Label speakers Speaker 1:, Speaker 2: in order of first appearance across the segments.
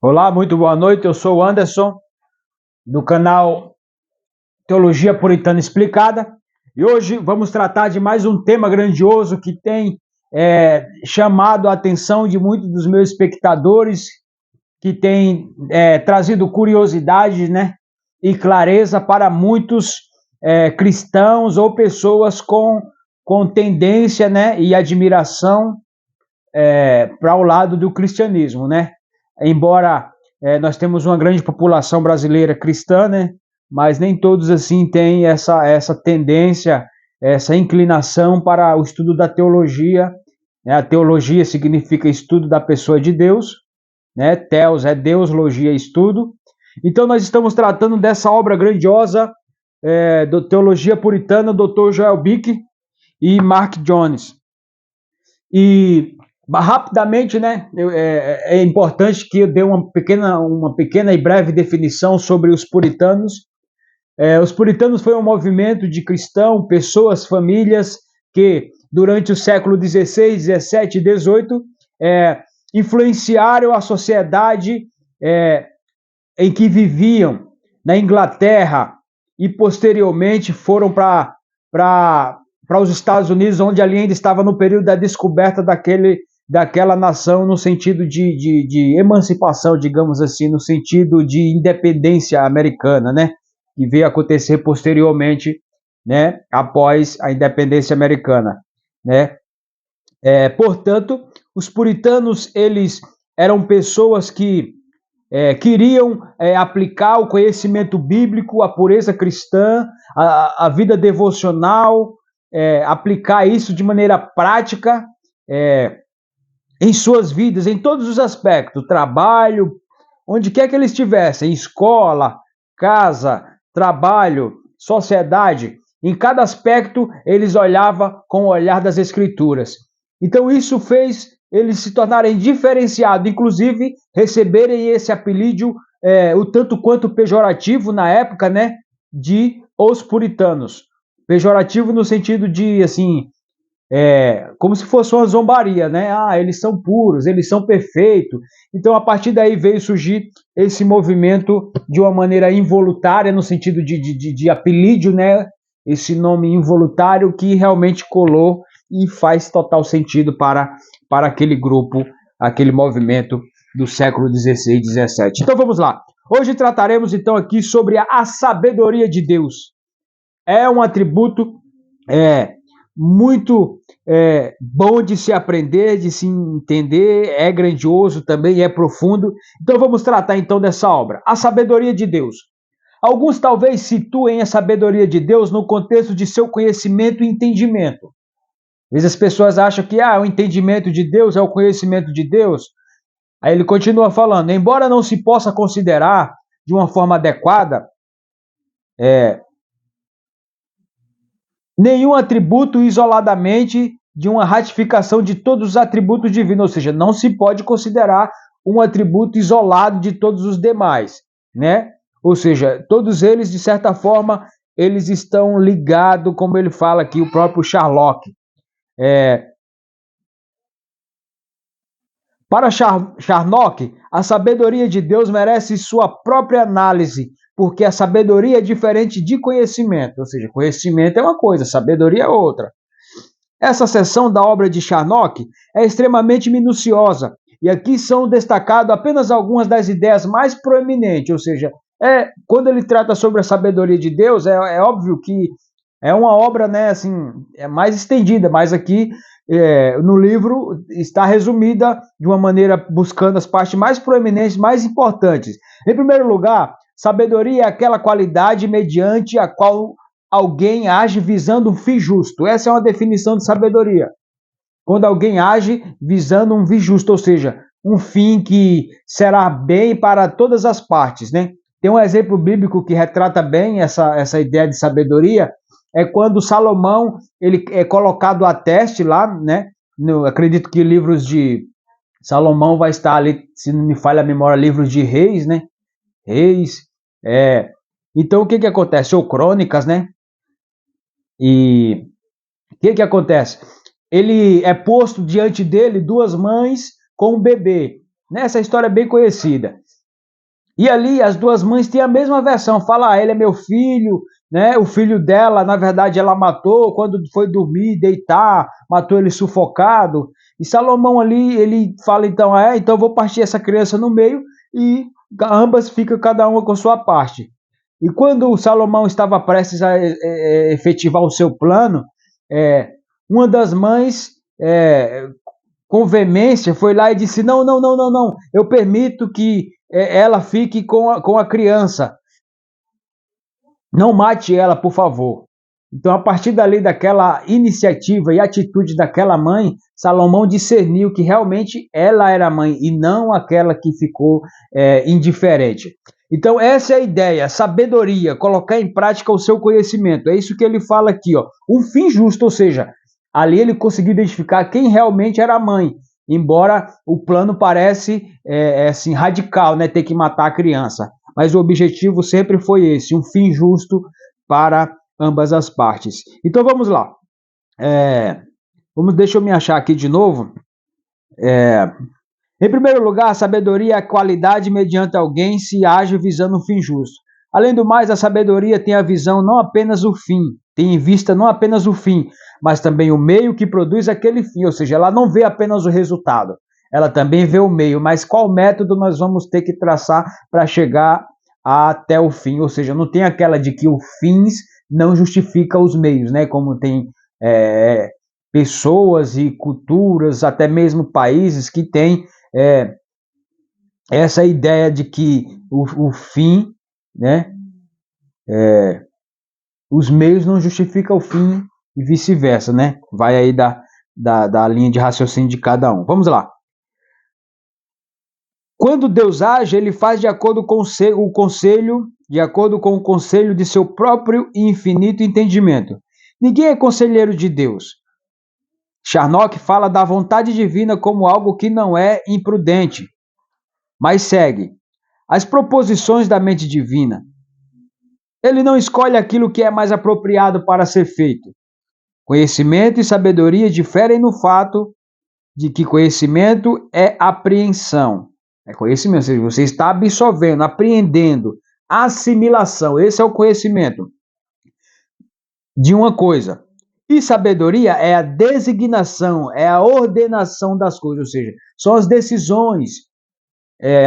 Speaker 1: Olá, muito boa noite. Eu sou o Anderson, do canal Teologia Puritana Explicada. E hoje vamos tratar de mais um tema grandioso que tem chamado a atenção de muitos dos meus espectadores, que tem trazido curiosidade, né, e clareza para muitos cristãos ou pessoas com tendência, né, e admiração para o lado do cristianismo, né? Embora nós temos uma grande população brasileira cristã, né? Mas nem todos assim têm essa tendência, essa inclinação para o estudo da teologia. Né? A teologia significa estudo da pessoa de Deus, né? Theos é Deus, logia é estudo. Então nós estamos tratando dessa obra grandiosa do Teologia Puritana, Dr. Joel Bick e Mark Jones. E rapidamente, né, é importante que eu dê uma pequena e breve definição sobre os puritanos. Os puritanos foi um movimento de cristãos, pessoas, famílias que durante o século XVI, XVII e XVIII influenciaram a sociedade em que viviam na Inglaterra e posteriormente foram para os Estados Unidos, onde ali ainda estava no período da descoberta daquela nação no sentido de emancipação, digamos assim, no sentido de independência americana, né? Que veio acontecer posteriormente, né? Após a independência americana, né? Portanto, os puritanos, eles eram pessoas que queriam aplicar o conhecimento bíblico, a pureza cristã, a vida devocional, aplicar isso de maneira prática em suas vidas, em todos os aspectos, trabalho, onde quer que eles estivessem, escola, casa, trabalho, sociedade, em cada aspecto eles olhavam com o olhar das Escrituras. Então isso fez eles se tornarem diferenciados, inclusive receberem esse apelido o tanto quanto pejorativo na época, né, de os puritanos. Pejorativo no sentido de, assim, como se fosse uma zombaria, né? Ah, eles são puros, eles são perfeitos. Então, a partir daí veio surgir esse movimento de uma maneira involuntária, no sentido de apelido, né? Esse nome involuntário que realmente colou e faz total sentido para aquele grupo, aquele movimento do século XVI e XVII. Então vamos lá. Hoje trataremos então aqui sobre a sabedoria de Deus. É um atributo muito bom de se aprender, de se entender, é grandioso também, é profundo. Então vamos tratar então dessa obra, a sabedoria de Deus. Alguns talvez situem a sabedoria de Deus no contexto de seu conhecimento e entendimento. Às vezes as pessoas acham que o entendimento de Deus é o conhecimento de Deus. Aí ele continua falando, embora não se possa considerar de uma forma adequada nenhum atributo isoladamente de uma ratificação de todos os atributos divinos, ou seja, não se pode considerar um atributo isolado de todos os demais, né? Ou seja, todos eles, de certa forma, eles estão ligados, como ele fala aqui, o próprio Sherlock. Para Charnock, a sabedoria de Deus merece sua própria análise, porque a sabedoria é diferente de conhecimento, ou seja, conhecimento é uma coisa, sabedoria é outra. Essa seção da obra de Charnock é extremamente minuciosa, e aqui são destacadas apenas algumas das ideias mais proeminentes, ou seja, quando ele trata sobre a sabedoria de Deus, é óbvio que é uma obra, né, assim, mais estendida, mas aqui no livro está resumida de uma maneira buscando as partes mais proeminentes, mais importantes. Em primeiro lugar, sabedoria é aquela qualidade mediante a qual alguém age visando um fim justo. Essa é uma definição de sabedoria. Quando alguém age visando um fim justo, ou seja, um fim que será bem para todas as partes, né? Tem um exemplo bíblico que retrata bem essa ideia de sabedoria, é quando Salomão ele é colocado a teste lá, né? Acredito que livros de Salomão vai estar ali, se não me falha a memória, livros de Reis, né? Reis, Então o que acontece? Ou Crônicas, né? E o que acontece? Ele é posto diante dele duas mães com um bebê. Essa história é bem conhecida. E ali as duas mães têm a mesma versão, fala, ele é meu filho, né? O filho dela, na verdade, ela matou quando foi dormir, deitar, matou ele sufocado. E Salomão ali, ele fala então, então eu vou partir essa criança no meio e ambas ficam cada uma com sua parte. E quando o Salomão estava prestes a efetivar o seu plano, uma das mães, com veemência, foi lá e disse: não, não, não, não, não, eu permito que ela fique com a criança. Não mate ela, por favor. Então, a partir dali, daquela iniciativa e atitude daquela mãe, Salomão discerniu que realmente ela era a mãe e não aquela que ficou indiferente. Então, essa é a ideia, sabedoria, colocar em prática o seu conhecimento. É isso que ele fala aqui, ó. Um fim justo, ou seja, ali ele conseguiu identificar quem realmente era a mãe, embora o plano parece assim, radical, né, ter que matar a criança. Mas o objetivo sempre foi esse, um fim justo para ambas as partes. Então vamos lá. Deixa eu me achar aqui de novo. Em primeiro lugar, a sabedoria é a qualidade mediante alguém se age visando um fim justo. Além do mais, a sabedoria tem a visão não apenas o fim, tem em vista não apenas o fim, mas também o meio que produz aquele fim, ou seja, ela não vê apenas o resultado, ela também vê o meio, mas qual método nós vamos ter que traçar para chegar até o fim, ou seja, não tem aquela de que os fins não justifica os meios, né? Como tem pessoas e culturas, até mesmo países que têm essa ideia de que o fim, né? Os meios não justificam o fim e vice-versa, né? Vai aí da linha de raciocínio de cada um. Vamos lá. Quando Deus age, ele faz de acordo com o conselho, de acordo com o conselho de seu próprio e infinito entendimento. Ninguém é conselheiro de Deus. Charnock fala da vontade divina como algo que não é imprudente, mas segue as proposições da mente divina. Ele não escolhe aquilo que é mais apropriado para ser feito. Conhecimento e sabedoria diferem no fato de que conhecimento é apreensão. É conhecimento, ou seja, você está absorvendo, apreendendo, assimilação. Esse é o conhecimento de uma coisa. E sabedoria é a designação, é a ordenação das coisas, ou seja, são as decisões,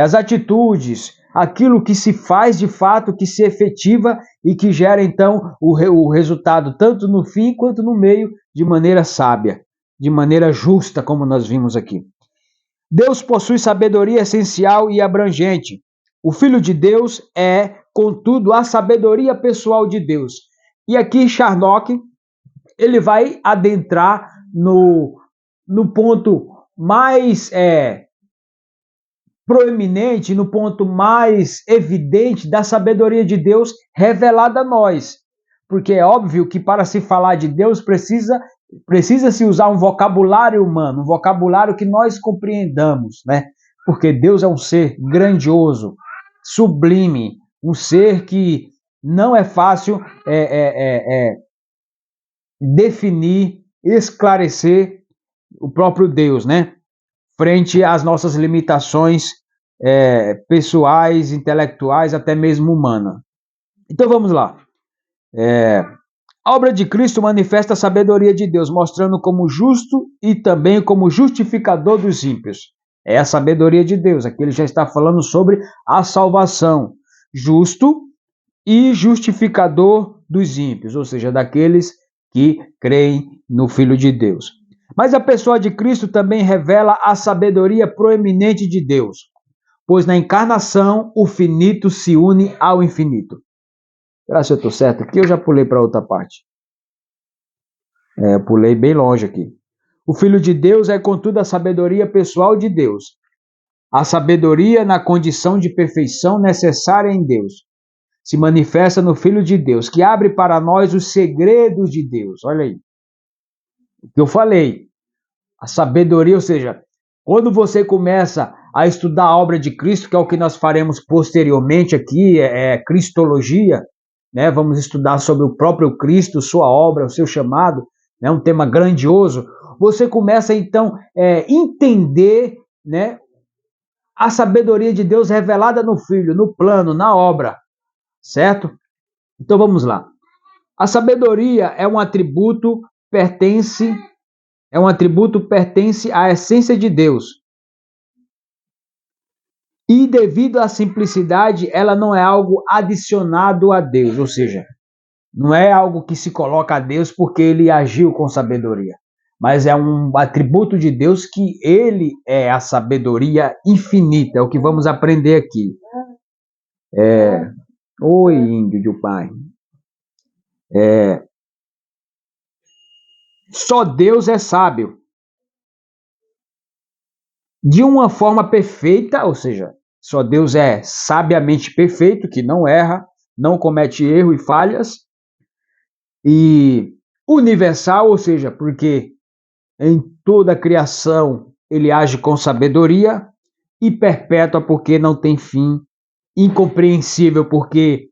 Speaker 1: as atitudes, aquilo que se faz de fato, que se efetiva e que gera então o resultado tanto no fim quanto no meio de maneira sábia, de maneira justa, como nós vimos aqui. Deus possui sabedoria essencial e abrangente. O Filho de Deus é, contudo, a sabedoria pessoal de Deus. E aqui Charnock, ele vai adentrar no ponto mais proeminente, no ponto mais evidente da sabedoria de Deus revelada a nós. Porque é óbvio que para se falar de Deus precisa-se usar um vocabulário humano, um vocabulário que nós compreendamos, né? Porque Deus é um ser grandioso, sublime, um ser que não é fácil definir, esclarecer o próprio Deus, né? Frente às nossas limitações pessoais, intelectuais, até mesmo humanas. Então vamos lá. A obra de Cristo manifesta a sabedoria de Deus, mostrando como justo e também como justificador dos ímpios. É a sabedoria de Deus. Aqui ele já está falando sobre a salvação. Justo e justificador dos ímpios, ou seja, daqueles que creem no Filho de Deus. Mas a pessoa de Cristo também revela a sabedoria proeminente de Deus, pois na encarnação o finito se une ao infinito. Será que eu estou certo aqui? Eu já pulei para outra parte. Eu pulei bem longe aqui. O Filho de Deus é, contudo, a sabedoria pessoal de Deus. A sabedoria na condição de perfeição necessária em Deus se manifesta no Filho de Deus, que abre para nós os segredos de Deus. Olha aí. O que eu falei. A sabedoria, ou seja, quando você começa a estudar a obra de Cristo, que é o que nós faremos posteriormente aqui, Cristologia, né? Vamos estudar sobre o próprio Cristo, sua obra, o seu chamado, né? Um tema grandioso. Você começa então a entender, né, a sabedoria de Deus revelada no Filho, no plano, na obra, certo? Então vamos lá. A sabedoria é um atributo pertence à essência de Deus. E devido à simplicidade, ela não é algo adicionado a Deus, ou seja, não é algo que se coloca a Deus porque ele agiu com sabedoria, mas é um atributo de Deus que ele é a sabedoria infinita, é o que vamos aprender aqui. Oi, índio de pai. Só Deus é sábio. De uma forma perfeita, ou seja, só Deus é sabiamente perfeito, que não erra, não comete erro e falhas, e universal, ou seja, porque em toda a criação ele age com sabedoria, e perpétua porque não tem fim, incompreensível porque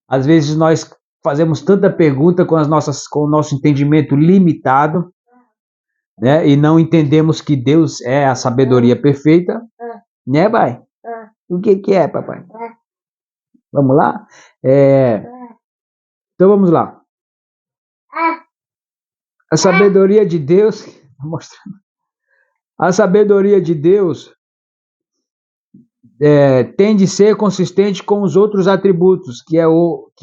Speaker 1: às vezes nós fazemos tanta pergunta com o nosso entendimento limitado, né? E não entendemos que Deus é a sabedoria perfeita, né, pai? O que é, papai? Vamos lá? Então vamos lá. A sabedoria de Deus, a sabedoria de Deus tem de ser consistente com os outros atributos, que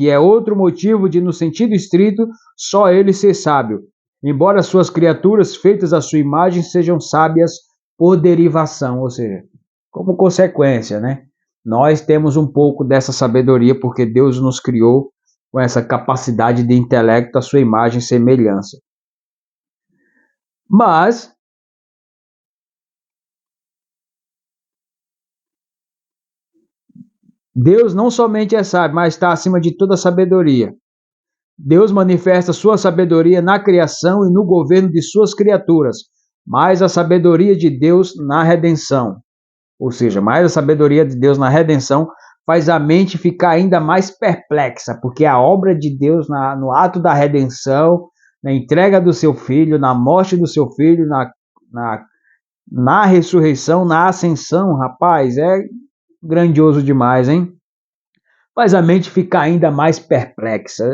Speaker 1: é outro motivo de, no sentido estrito, só ele ser sábio, embora suas criaturas feitas à sua imagem sejam sábias por derivação, ou seja, como consequência, né? Nós temos um pouco dessa sabedoria porque Deus nos criou com essa capacidade de intelecto à sua imagem e semelhança. Mas Deus não somente é sábio, mas está acima de toda sabedoria. Deus manifesta sua sabedoria na criação e no governo de suas criaturas, mais a sabedoria de Deus na redenção. Ou seja, mais a sabedoria de Deus na redenção faz a mente ficar ainda mais perplexa, porque a obra de Deus no ato da redenção, na entrega do seu filho, na morte do seu filho, na ressurreição, na ascensão, rapaz, é grandioso demais, hein? Faz a mente ficar ainda mais perplexa,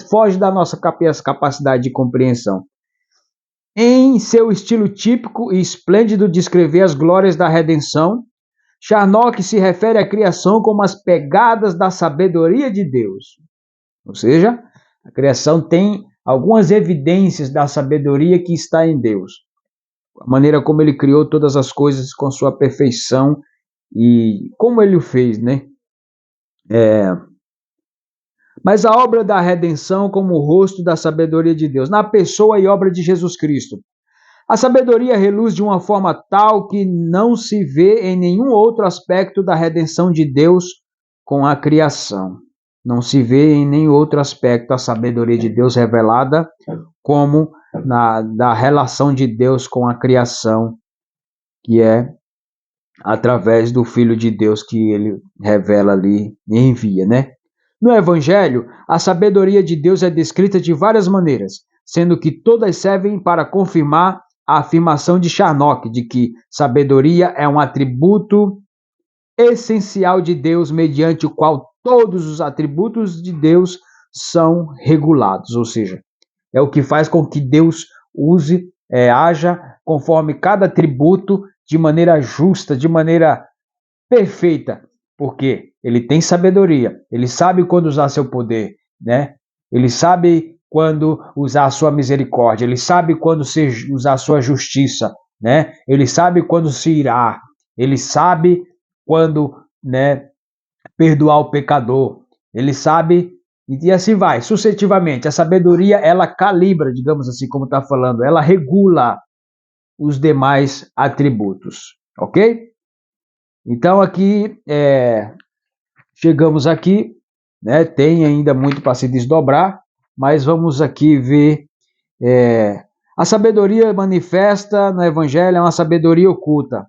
Speaker 1: foge da nossa capacidade de compreensão. Em seu estilo típico e esplêndido de escrever as glórias da redenção, Charnock se refere à criação como as pegadas da sabedoria de Deus. Ou seja, a criação tem algumas evidências da sabedoria que está em Deus. A maneira como ele criou todas as coisas com sua perfeição e como ele o fez, né? Mas a obra da redenção como o rosto da sabedoria de Deus, na pessoa e obra de Jesus Cristo. A sabedoria reluz de uma forma tal que não se vê em nenhum outro aspecto da redenção de Deus com a criação. Não se vê em nenhum outro aspecto a sabedoria de Deus revelada como da relação de Deus com a criação, que é através do Filho de Deus que ele revela ali e envia, né? No Evangelho, a sabedoria de Deus é descrita de várias maneiras, sendo que todas servem para confirmar a afirmação de Charnock de que sabedoria é um atributo essencial de Deus, mediante o qual todos os atributos de Deus são regulados, ou seja, é o que faz com que Deus haja conforme cada atributo de maneira justa, de maneira perfeita, porque ele tem sabedoria, ele sabe quando usar seu poder, né? Ele sabe quando usar a sua misericórdia, ele sabe quando usar a sua justiça, né? Ele sabe quando se irar, ele sabe quando, né, perdoar o pecador, ele sabe, e assim vai, sucessivamente. A sabedoria, ela calibra, digamos assim, como está falando, ela regula os demais atributos, ok? Então aqui chegamos aqui, né? Tem ainda muito para se desdobrar, mas vamos aqui ver a sabedoria manifesta no Evangelho é uma sabedoria oculta,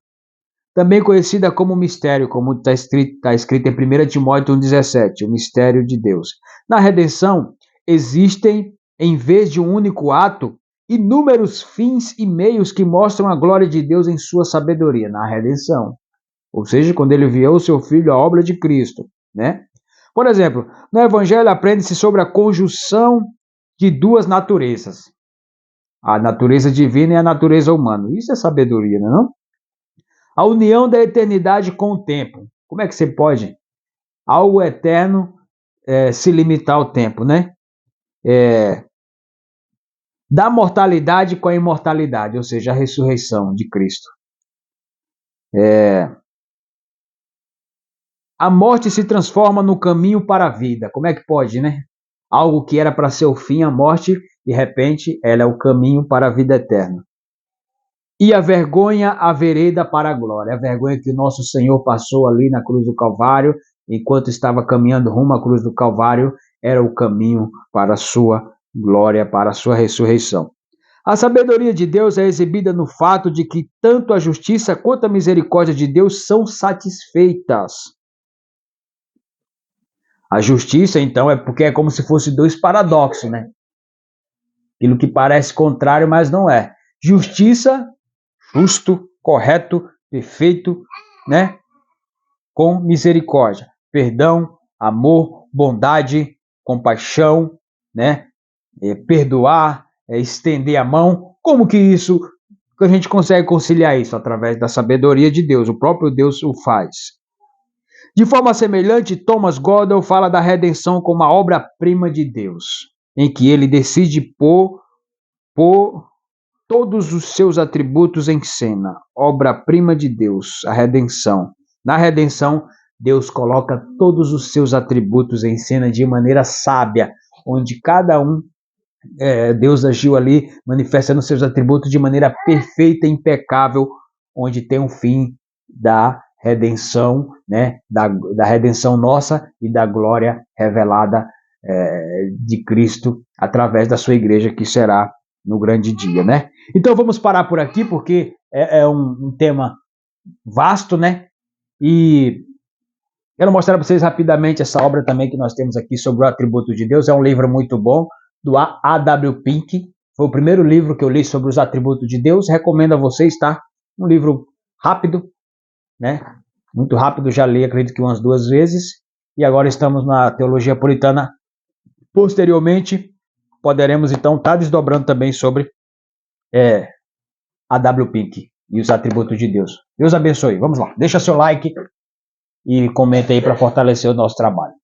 Speaker 1: também conhecida como mistério, como está escrito em 1 Timóteo 1,17, o mistério de Deus. Na redenção existem, em vez de um único ato, inúmeros fins e meios que mostram a glória de Deus em sua sabedoria. Na redenção, ou seja, quando ele enviou o seu Filho, a obra de Cristo, né? Por exemplo, no Evangelho aprende-se sobre a conjunção de duas naturezas, a natureza divina e a natureza humana. Isso é sabedoria, não é não? A união da eternidade com o tempo. Como é que você pode, algo eterno, se limitar ao tempo, né? Da mortalidade com a imortalidade, ou seja, a ressurreição de Cristo. A morte se transforma no caminho para a vida. Como é que pode, né? Algo que era para ser o fim, a morte, de repente, ela é o caminho para a vida eterna. E a vergonha, a vereda para a glória. A vergonha que o nosso Senhor passou ali na cruz do Calvário, enquanto estava caminhando rumo à cruz do Calvário, era o caminho para a sua glória, para a sua ressurreição. A sabedoria de Deus é exibida no fato de que tanto a justiça quanto a misericórdia de Deus são satisfeitas. A justiça, então, é porque é como se fosse dois paradoxos, né? Aquilo que parece contrário, mas não é. Justiça, justo, correto, perfeito, né? Com misericórdia, perdão, amor, bondade, compaixão, né? Perdoar, estender a mão. Como que isso, que a gente consegue conciliar isso? Através da sabedoria de Deus. O próprio Deus o faz. De forma semelhante, Thomas Gordon fala da redenção como a obra-prima de Deus, em que ele decide pôr todos os seus atributos em cena. Obra-prima de Deus, a redenção. Na redenção, Deus coloca todos os seus atributos em cena de maneira sábia, onde cada um, Deus agiu ali, manifestando seus atributos de maneira perfeita e impecável, onde tem um fim da redenção, né, da redenção nossa e da glória revelada de Cristo através da sua igreja, que será no grande dia, né? Então vamos parar por aqui, porque é um tema vasto, né? E quero mostrar para vocês rapidamente essa obra também que nós temos aqui sobre o atributo de Deus. É um livro muito bom, do A.W. Pink. Foi o primeiro livro que eu li sobre os atributos de Deus. Recomendo a vocês, tá? Um livro rápido, né? Muito rápido, já li, acredito que umas 2 vezes. E agora estamos na teologia puritana. Posteriormente, poderemos então estar desdobrando também sobre A.W. Pink e os atributos de Deus. Deus abençoe. Vamos lá. Deixa seu like e comenta aí para fortalecer o nosso trabalho.